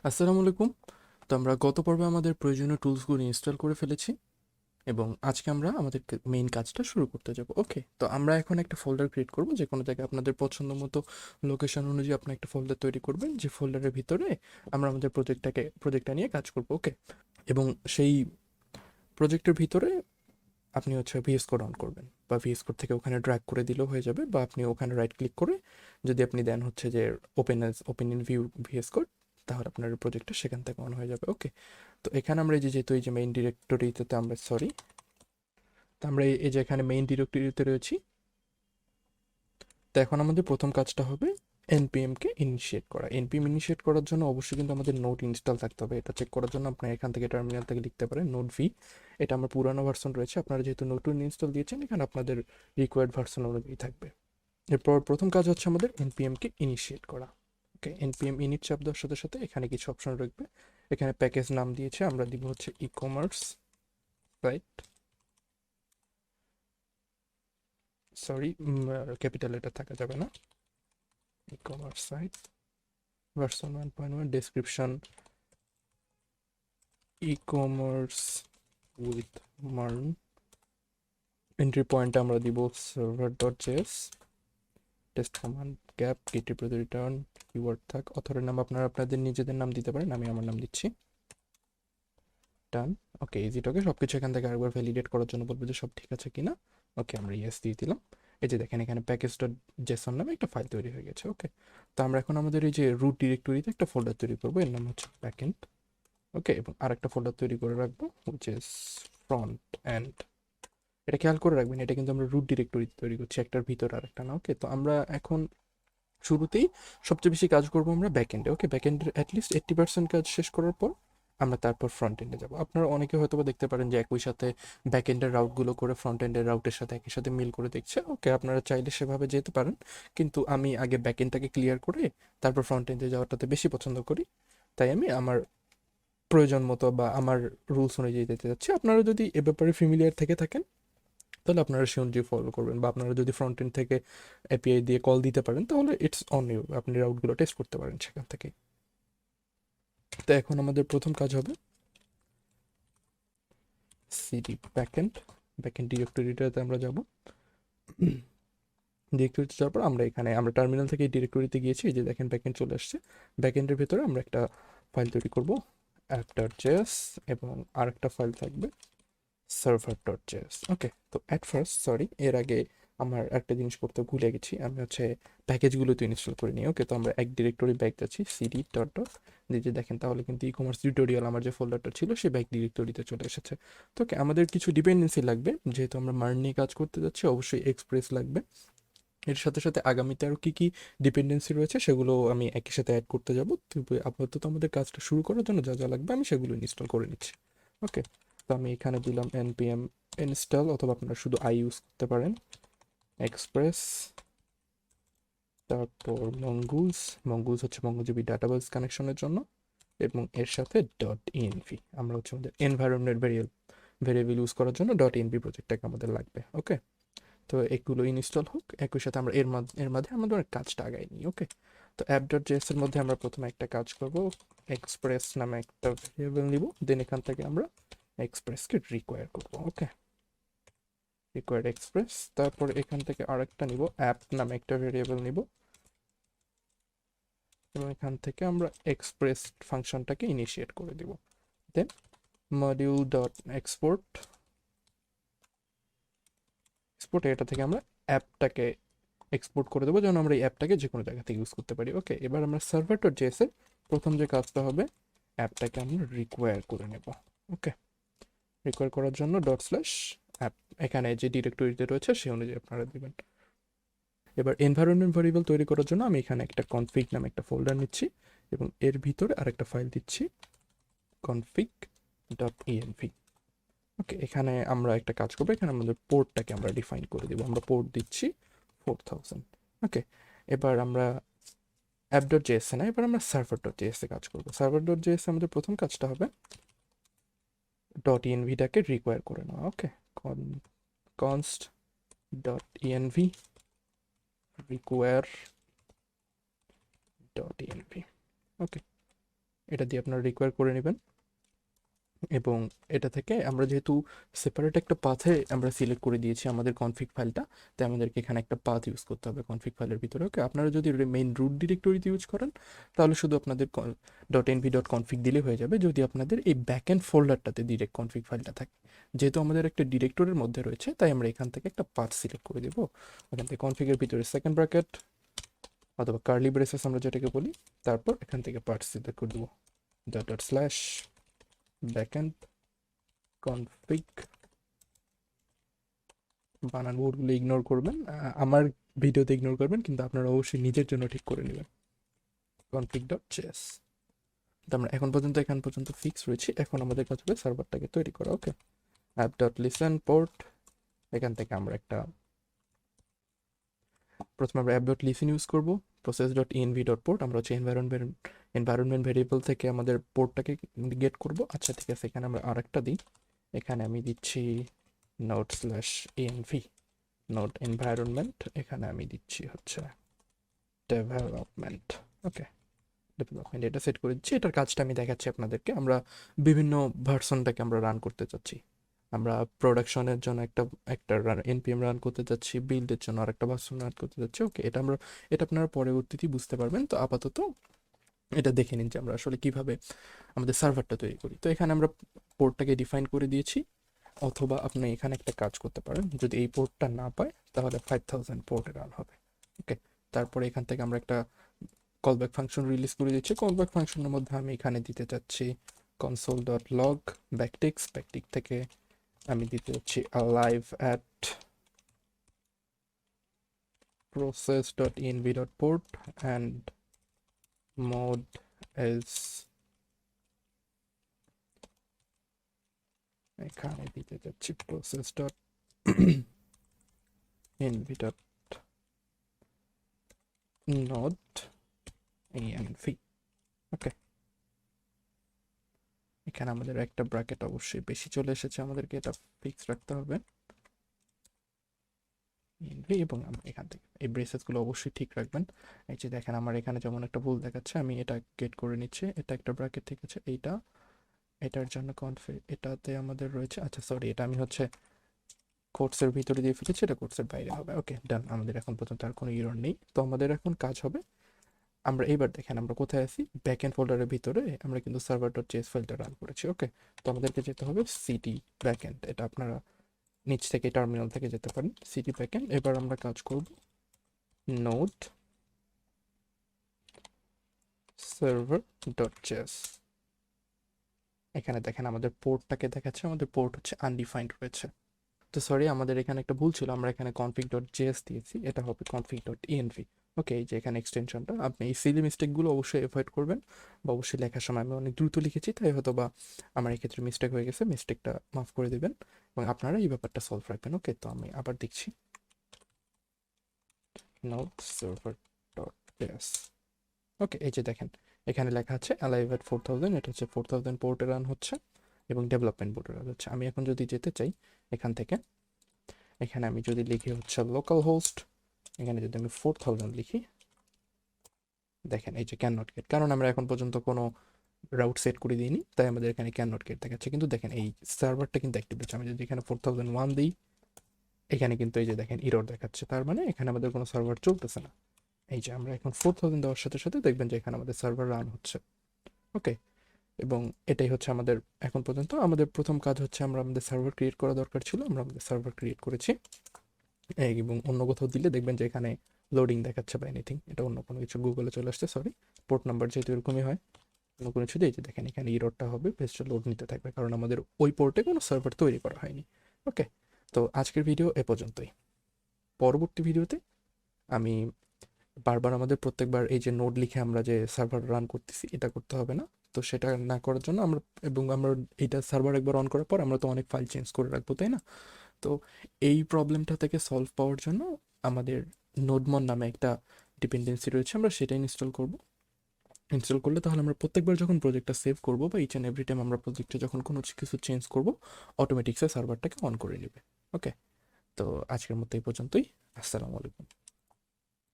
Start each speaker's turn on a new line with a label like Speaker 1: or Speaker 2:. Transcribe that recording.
Speaker 1: আসসালামু আলাইকুম। তো আমরা গত পর্বে আমাদের প্রয়োজনীয় টুলসগুলো ইনস্টল করে ফেলেছি এবং আজকে আমরা আমাদের মেইন কাজটা শুরু করতে যাব। ওকে, তো আমরা এখন একটা ফোল্ডার ক্রিয়েট করব। যে কোনো জায়গায় আপনাদের পছন্দ মতো লোকেশন অনুযায়ী আপনি একটা ফোল্ডার তৈরি করবেন, যে ফোল্ডারের ভিতরে আমরা আমাদের প্রজেক্টটা নিয়ে কাজ করব। ওকে, এবং সেই প্রজেক্টের ভিতরে আপনি ভিএস কোড অন করবেন, বা ভিএস কোড থেকে ওখানে ড্র্যাগ করে দিলেও হয়ে যাবে, বা আপনি ওখানে রাইট ক্লিক করে যদি আপনি দেন যে open in view VS code, তাহলে আপনার প্রজেক্টটা সেখান থেকে অন হয়ে যাবে। ওকে, তো এখানে আমরা যেহেতু এই যে মেইন ডিরেক্টরিতে আমরা তো আমরা এই যে এখানে মেইন ডিরেক্টরিতে রয়েছি। তো এখন আমাদের প্রথম কাজটা হবে এনপিএমকে ইনিশিয়েট করা। এনপিএম ইনিশিয়েট করার জন্য অবশ্যই কিন্তু আমাদের নোট ইনস্টল থাকতে হবে। এটা চেক করার জন্য আপনার এখান থেকে টার্মিনাল থেকে লিখতে পারেন নোট ভি। এটা আমার পুরানো ভার্সন রয়েছে, আপনারা যেহেতু নতুন ইনস্টল দিয়েছেন এখানে আপনাদের রিকোয়ার্ড ভার্সন অনুযায়ী থাকবে। এরপর প্রথম কাজ হচ্ছে আমাদের এনপিএমকে ইনিশিয়েট করা। ওকে, এনপিএম ইনিট চাপ দেওয়ার সাথে সাথে এখানে কিছু অপশন রাখবে। এখানে প্যাকেজ নাম দিয়েছে, আমরা দিব e commerce site, sorry capital এটা থাকা যাবে না, e commerce site version 1.1, description e commerce with MERN, entry point আমরা দিব server dot JS, test command gap get return keyword থাক, অথরের নাম আপনারা আপনাদের নিজেদের নাম দিতে পারেন, আমি আমার নাম দিচ্ছি, ডান। ওকে, ইজিটকে সব কিছু এখান থেকে আরেকবার ভ্যালিডেট করার জন্য বলবো যে সব ঠিক আছে কিনা। ওকে, আমরা ইয়েস দিয়ে দিলাম। এই যে দেখেন এখানে প্যাকেজ ডট জেসন নামে একটা ফাইল তৈরি হয়ে গেছে। ওকে, তো আমরা এখন আমাদের এই যে রুট ডিরেক্টরিতে একটা ফোল্ডার তৈরি করবো, এর নাম হচ্ছে ব্যাকএন্ড। ওকে, এবং আরেকটা ফোল্ডার তৈরি করে রাখবো হুইচ ইজ ফ্রন্ট এন্ড। এটা খেয়াল করে রাখবেন, এটা কিন্তু আমরা রুট ডিরেক্টরিতে তৈরি করছি, একটার ভিতর আরেকটা না। ওকে, তো আমরা এখন শুরুতেই সবচেয়ে বেশি কাজ করবো আমরা ব্যাকএন্ডে। ওকে, ব্যাকএন্ডের অ্যাটলিস্ট 80% কাজ শেষ করার পর আমরা তারপর ফ্রন্ট এন্ডে যাবো। আপনারা অনেকে হয়তো বা দেখতে পারেন যে একই সাথে ব্যাক এন্ডের রাউটগুলো করে ফ্রন্ট এন্ডের রাউটের সাথে একই সাথে মিল করে দেখছে। ওকে, আপনারা চাইলে সেভাবে যেতে পারেন, কিন্তু আমি আগে ব্যাক এন্ডটাকে ক্লিয়ার করে তারপর ফ্রন্ট এন্ডে যাওয়াটাতে বেশি পছন্দ করি। তাই আমি আমার প্রয়োজন মতো বা আমার রুলস অনুযায়ী যেতে যাচ্ছি। আপনারা যদি এ ব্যাপারে ফ্যামিলিয়ার থেকে থাকেন তাহলে আপনারা সে অনুযায়ী ফলো করবেন, বা আপনারা যদি ফ্রন্ট এন্ড থেকে এপিআই দিয়ে কল দিতে পারেন তাহলে ইটস অন ইউ, আপনি রাউটগুলো টেস্ট করতে পারেন সেখান থেকে। তো এখন আমাদের প্রথম কাজ হবে সিডি ব্যাকএন্ড, ব্যাকএন্ড ডিরেক্টরিটাতে আমরা যাব। ডিরেক্টরিতে যাওয়ার পর আমরা টার্মিনাল থেকে ডিরেক্টরিতে গিয়েছি, এই যে দেখেন ব্যাকএন্ড চলে আসছে। ব্যাকএন্ডের ভেতরে আমরা একটা ফাইল তৈরি করব app.js, এবং আরেকটা ফাইল থাকবে server.js। ওকে, তো অ্যাট ফার্স্ট এর আগে আমার একটা জিনিস করতে ভুলে গেছি, আমি প্যাকেজগুলো তো ইনস্টল করে নিই। ওকে, তো আমরা এক ডিরেক্টরি ব্যাক যাচ্ছি সিডি ডট ডট দিয়ে দেখেন, তাহলে কিন্তু ই কমার্স টিউটোরিয়াল আমার যে ফোল্ডারটা ছিল সেই ব্যাক ডিরেক্টরিতে চলে এসেছে। তো ওকে, আমাদের কিছু ডিপেন্ডেন্সি লাগবে, যেহেতু আমরা মার্ন নিয়ে কাজ করতে যাচ্ছি অবশ্যই এক্সপ্রেস লাগবে। এর সাথে সাথে আগামীতে আরও কী কী ডিপেন্ডেন্সি রয়েছে সেগুলো আমি একই সাথে অ্যাড করতে যাব। তবে আপাতত আমাদের কাজটা শুরু করার জন্য যা যা লাগবে আমি সেগুলো ইনস্টল করে নিচ্ছি। ওকে, তো আমি এখানে দিলাম npm ইনস্টল, অথবা আপনারা শুধু আই ইউজ করতে পারেন, এক্সপ্রেস, তারপর মঙ্গুস। মঙ্গুস হচ্ছে মঙ্গোজিবি ডাটাবেস কানেকশনের জন্য, এবং এর সাথে ডট ইএনভি। আমরা আমাদের এনভায়রনমেন্ট ভেরিয়েবল ইউজ করার জন্য ডট ইএনভি প্রজেক্টটাকে আমাদের লাগবে। ওকে, তো এগুলো ইনস্টল হোক, একই সাথে আমরা এর মধ্যে আমাদের কাজটা আগাই নিই। ওকে, তো অ্যাপ ডট জেএস এর মধ্যে আমরা প্রথমে একটা কাজ করব, এক্সপ্রেস নামে একটা ভেরিয়েবল নিব, দেন এখান থেকে আমরা এক্সপ্রেসকে রিকোয়ার করব। ওকে, রিকোয়ার্ড এক্সপ্রেস, তারপর এখান থেকে আরেকটা নিব, অ্যাপ নামে একটা ভেরিয়েবল নিব, এবং এখান থেকে আমরা এক্সপ্রেস ফাংশনটাকে ইনিশিয়েট করে দিব। দেন মডিউল ডট এক্সপোর্ট, এটা থেকে আমরা অ্যাপটাকে এক্সপোর্ট করে দেবো, যেন আমরা এই অ্যাপটাকে যে কোনো জায়গা থেকে ইউজ করতে পারি। ওকে, এবার আমরা সার্ভার ডট জেএস এর প্রথম যে কাজটা হবে, অ্যাপটাকে আমরা রিকোয়ার করে নেব। ওকে, রিকোয়ার করার জন্য ডট স্ল্যাশ অ্যাপ, এখানে যে ডিরেক্টরিতে রয়েছে সেই অনুযায়ী আপনারা দেবেন। এবার এনভায়রনমেন্ট ভেরিয়েবল তৈরি করার জন্য আমি এখানে একটা কনফিগ নামে একটা ফোল্ডার নিচ্ছি, এবং এর ভিতরে আরেকটা ফাইল দিচ্ছি config ডট env। ওকে, এখানে আমরা একটা কাজ করবো, এখানে আমাদের পোর্টটাকে আমরা ডিফাইন করে দিব, আমরা পোর্ট দিচ্ছি 4000। ওকে, এবার আমরা অ্যাপ ডট জেএস না, এবার আমরা সার্ভার ডট জেএস এ কাজ করবো। সার্ভার ডট জেএস আমাদের প্রথম কাজটা হবে ডট ইএনভিটাকে রিকোয়ার করে নেওয়া। ওকে, const dot ENV require dot env। ওকে, এটা দিয়ে আপনারা রিকোয়ার করে নেবেন। এবং এটা থেকে আমরা যেহেতু সেপারেট একটা পাথে আমরা সিলেক্ট করে দিয়েছি আমাদের কনফিগ ফাইলটা, তাই আমাদেরকে এখানে একটা পাথ ইউজ করতে হবে কনফিগ ফাইলের ভিতরে। ওকে, আপনারা যদি মেইন রুট ডিরেক্টরিতে ইউজ করেন তাহলে শুধু আপনাদের .nv.config দিলে হয়ে যাবে, যদি আপনাদের এই ব্যাকএন্ড ফোল্ডারটাতে ডিরেক্ট কনফিগ ফাইলটা থাকে। যেহেতু আমাদের একটা ডিরেক্টরির মধ্যে রয়েছে তাই আমরা এখান থেকে একটা পাথ সিলেক্ট করে দেবো। এখান থেকে কনফিগের ভিতরে সেকেন্ড ব্র্যাকেট অথবা কার্লি ব্রেসেস আমরা যেটাকে বলি, তারপর এখান থেকে পাথ সিলেক্ট করে দেবো ./backend config। বানান ভুলগুলো ইগনোর করবেন, আমার ভিডিওতে ইগনোর করবেন, কিন্তু আপনারা অবশ্যই নিজের জন্য ঠিক করে নেবেন। config.js। তো আমরা এখান পর্যন্ত ফিক্স রয়েছি। এখন আমাদের কাজ হবে সার্ভারটাকে তৈরি করা। ওকে, app.listen পোর্ট, এখান থেকে আমরা প্রথমে আমরা app.listen ইউজ করব। process.env.port আমরা হচ্ছে এনভায়রনমেন্ট ভেরিয়েবল থেকে আমাদের পোর্টটাকে গেট করব। আচ্ছা ঠিক আছে, এখানে আমরা আরেকটা দিই, এখানে আমি দিচ্ছি node/env নোড এনভায়রনমেন্ট, এখানে আমি দিচ্ছি হচ্ছে ডেভেলপমেন্ট। ওকে, ডেভেলপমেন্ট এটা সেট করে দিচ্ছি। এটার কাজটা আমি দেখাচ্ছি আপনাদেরকে। আমরা বিভিন্ন ভার্সনটাকে আমরা রান করতে চাচ্ছি। আমরা প্রোডাকশনের জন্য একটা একটা এনপিএম রান করতে চাচ্ছি, বিল্ডের জন্য আরেকটা ভার্সন রান করতে চাচ্ছি। ওকে, এটা আপনারা পরবর্তীতে বুঝতে পারবেন। তো আপাতত এটা দেখে নিন যে আমরা আসলে কিভাবে আমাদের সার্ভারটা তৈরি করি। তো এখানে আমরা পোর্টটাকে ডিফাইন করে দিয়েছি, অথবা আপনি এখানে একটা কাজ করতে পারেন, যদি এই পোর্টটা না পায় তাহলে 5000 পোর্টে রান হবে। ওকে, তারপরে এখান থেকে আমরা একটা কলব্যাক ফাংশন রিলিজ করে দিচ্ছি। কলব্যাক ফাংশনের মধ্যে আমি এখানে দিতে চাচ্ছি console.log backtick থেকে আমি দিতে যাচ্ছি alive at process.env.port and mode is, এখানে দিতে যাচ্ছি process.env.node.env। ওকে, এখানে আমাদের একটা ব্র্যাকেট অবশ্যই বেশি চলে এসেছে, আমাদেরকে এটা ফিক্স রাখতে হবে। এবং আমরা এখান থেকে এই ব্রেসেসগুলো অবশ্যই ঠিক রাখবেন। এই যে দেখেন আমার এখানে যেমন একটা ভুল দেখাচ্ছে, আমি এটা গেট করে নিচ্ছি। এটা একটা ব্র্যাকেট ঠিক আছে, এটার জন্য কনফিগ এটাতে আমাদের রয়েছে, আচ্ছা সরি, এটা আমি হচ্ছে কোর্সের ভিতরে দিয়ে ফেলেছি, এটা কোর্সের বাইরে হবে। ওকে ডান, আমাদের এখন পর্যন্ত আর কোনো এরর নেই। তো আমাদের এখন কাজ হবে, আমরা এইবার দেখেন আমরা কোথায় আছি, ব্যাকএন্ড ফোল্ডারের ভিতরে আমরা কিন্তু server.js ফাইলটা রান করেছি। ওকে, তো আমাদেরকে যেতে হবে সিটি ব্যাকএন্ড, এটা আপনারা নিচ থেকে টার্মিনাল থেকে যেতে পারেন, সিটি ব্যাকএন্ড। এবার আমরা কাজ করব নোড server.js। এখানে দেখেন আমাদের পোর্টটাকে দেখাচ্ছে, আমাদের পোর্ট হচ্ছে আনডিফাইন্ড রয়েছে। তো সরি, আমাদের এখানে একটা ভুল ছিল, আমরা এখানে config.js দিয়েছি, এটা হবে config.env। ওকে, এই যে এখানে এক্সটেনশনটা, আপনি এই সিলি মিস্টেকগুলো অবশ্যই অ্যাভয়েড করবেন, বা অবশ্যই লেখার সময় আমি অনেক দ্রুত লিখেছি তাই হয়তো বা আমার এই ক্ষেত্রে মিস্টেক হয়ে গেছে, মিস্টেকটা মাফ করে দেবেন এবং আপনারা এই ব্যাপারটা সলভ রাখবেন। ওকে, তো আমি আবার দেখছি নোড server.js। ওকে, এই যে দেখেন এখানে লেখা আছে alive at 4000, এটা হচ্ছে 4000 পোর্টে রান হচ্ছে এবং ডেভেলপমেন্ট পোর্টে রান হচ্ছে। আমি এখন যদি যেতে চাই এখান থেকে, এখানে আমি যদি লিখি হচ্ছে লোকাল হোস্ট, এখানে যদি আমি 4000 লিখি, দেখেন এই যে ক্যান নট গেট, কারণ আমরা এখন পর্যন্ত কোনো রাউট সেট করে দিইনি তাই আমাদের এখানে ক্যান নট গেট দেখাচ্ছে। কিন্তু দেখেন এই সার্ভারটা কিন্তু অ্যাক্টিভ হচ্ছে, আমি যদি এখানে 4001 দিই, এখানে কিন্তু এই যে দেখেন ইরর দেখাচ্ছে, তার মানে এখানে আমাদের কোনো সার্ভার চলতেছে না। এই যে আমরা এখন 4000 দেওয়ার সাথে সাথে দেখবেন যে এখানে আমাদের সার্ভার রান হচ্ছে। ওকে, এবং এটাই হচ্ছে আমাদের এখন পর্যন্ত আমাদের প্রথম কাজ হচ্ছে আমরা আমাদের সার্ভার ক্রিয়েট করা দরকার ছিল, আমরা আমাদের সার্ভার ক্রিয়েট করেছি। এবং অন্য কোথাও দিলে দেখবেন যে এখানে লোডিং দেখাচ্ছে বা এনিথিং, এটা অন্য কোনো কিছু গুগলে চলে আসছে, সরি, পোর্ট নাম্বার যেহেতু এরকমই হয় অন্য কোনো কিছু দিয়ে, যে দেখেন এখানে ইররটা হবে, পেজটা লোড নিতে থাকবে, কারণ আমাদের ওই পোর্টে কোনো সার্ভার তৈরি করা হয়নি। ওকে, তো আজকের ভিডিও এ পর্যন্তই। পরবর্তী ভিডিওতে আমি বারবার আমাদের প্রত্যেকবার এই যে নোড লিখে আমরা যে সার্ভার রান করতেছি এটা করতে হবে না। তো সেটা না করার জন্য আমরা এইটা সার্ভার একবার অন করার পর আমরা তো অনেক ফাইল চেঞ্জ করে রাখবো, তাই না? তো এই প্রবলেমটা থেকে সলভ পাওয়ার জন্য আমাদের নোডমন নামে একটা ডিপেন্ডেন্সি রয়েছে, আমরা সেটা ইনস্টল করব। ইনস্টল করলে তাহলে আমরা প্রত্যেকবার যখন প্রজেক্টটা সেভ করব বা ইচ অ্যান্ড এভরি টাইম আমরা প্রজেক্টে যখন কোনো কিছু চেঞ্জ করব, অটোমেটিক্সে সার্ভারটাকে অন করে নেবে। ওকে, তো আজকের মতো এই পর্যন্তই। আসসালামু আলাইকুম।